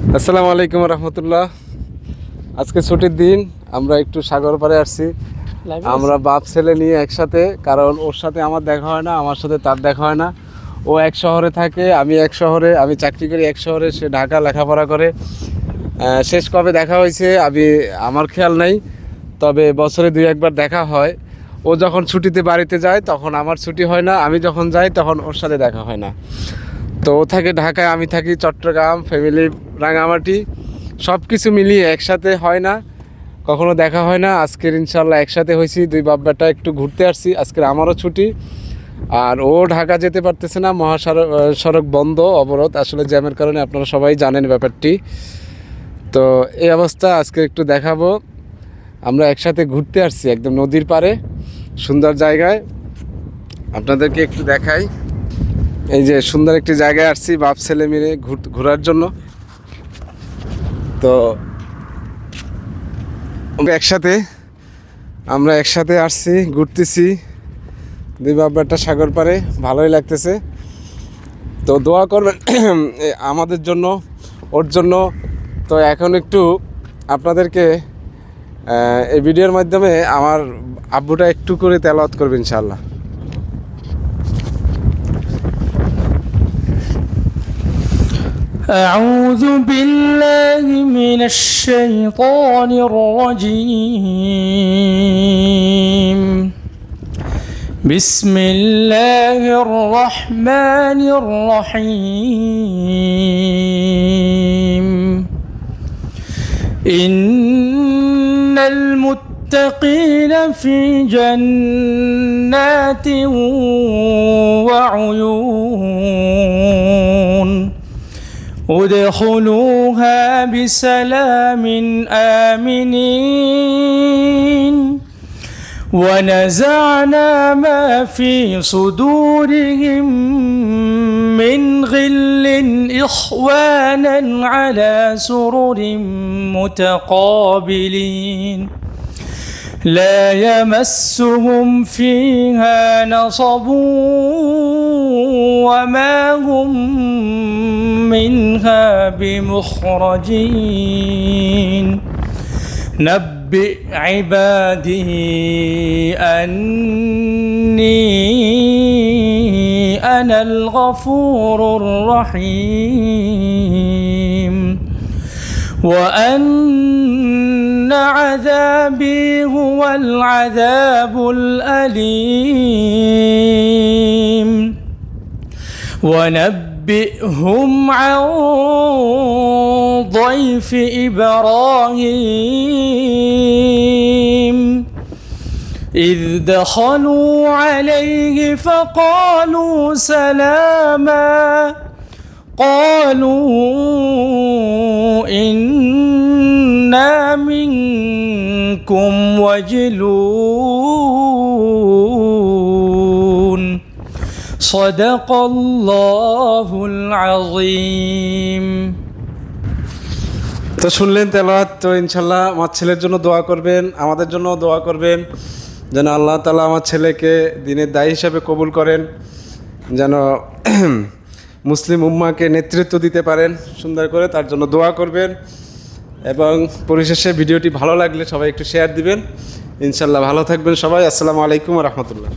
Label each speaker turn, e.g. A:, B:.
A: আসসালামু আলাইকুম রহমতুল্লাহ। আজকে ছুটির দিন, আমরা একটু সাগর পাড়ে আসছি। আমরা বাপ ছেলে নিয়ে একসাথে, কারণ ওর সাথে আমার দেখা হয় না, আমার সাথে তার দেখা হয় না। ও এক শহরে থাকে, আমি এক শহরে, আমি চাকরি করি এক শহরে, সে ঢাকা লেখাপড়া করে। শেষ কবে দেখা হয়েছে আমার খেয়াল নাই, তবে বছরে 2-1বার দেখা হয়। ও যখন ছুটিতে বাড়িতে যায় তখন আমার ছুটি হয় না, আমি যখন যাই তখন ওর সাথে দেখা হয় না। তো ও থাকে ঢাকায়, আমি থাকি চট্টগ্রাম, ফ্যামিলি রাঙামাটি, সব কিছু মিলিয়ে একসাথে হয় না, কখনো দেখা হয় না। আজকের ইনশাল্লাহ একসাথে হয়েছি, দুই বাপ বেটা একটু ঘুরতে আসছি। আজকের আমারও ছুটি, আর ও ঢাকা যেতে পারতেছে না, সড়ক বন্ধ, অবরোধ, আসলে জ্যামের কারণে, আপনারা সবাই জানেন ব্যাপারটি। তো এই অবস্থা, আজকে একটু দেখাবো। আমরা একসাথে ঘুরতে আসছি একদম নদীর পাড়ে, সুন্দর জায়গায়, আপনাদেরকে একটু দেখাই। এই যে সুন্দর একটি জায়গায় আসছি বাপ ছেলে মিলে ঘোরার জন্য। তো আমরা একসাথে আসছি, ঘুরতেছি, দুই বাপ বেটা সাগর পাড়ে, ভালোই লাগতেছে। তো দোয়া করবেন আমাদের জন্য, ওর জন্য। তো এখন একটু আপনাদেরকে এই ভিডিওর মাধ্যমে আমার আব্বুটা একটু করে তেলাওয়াত করবে ইনশাআল্লাহ।
B: أعوذ بالله من الشيطان الرجيم. بسم الله الرحمن الرحيم. إن المتقين في جنات وعيون ادخلوها بسلام آمنين. ونزعنا ما في صدورهم من غل إخوانا على سرر متقابلين لا يمسهم فيها نصب وما هم منها بمخرجين. نبئ عبادي أني أنا الغفور الرحيم وأن عذابي هو العذاب الأليم. ونبئهم عن ضيف إبراهيم إذ دخلوا عليه فقالوا سلاما قالوا إنا منكم وجلون. صدق الله العظيم.
A: তো শুনলেন তেলাওয়াত। তো ইনশাল্লাহ আমার ছেলের জন্য দোয়া করবেন, আমাদের জন্য দোয়া করবেন, যেন আল্লাহ তাআলা আমার ছেলেকে দিনের দায়ী হিসাবে কবুল করেন, যেন মুসলিম উম্মাকে নেতৃত্ব দিতে পারেন সুন্দর করে, তার জন্য দোয়া করবেন। এবং পরিশেষে ভিডিওটি ভালো লাগলে সবাই একটু শেয়ার দিবেন। ইনশাল্লাহ ভালো থাকবেন সবাই। আসসালামু আলাইকুম ওয়া রাহমাতুল্লাহ।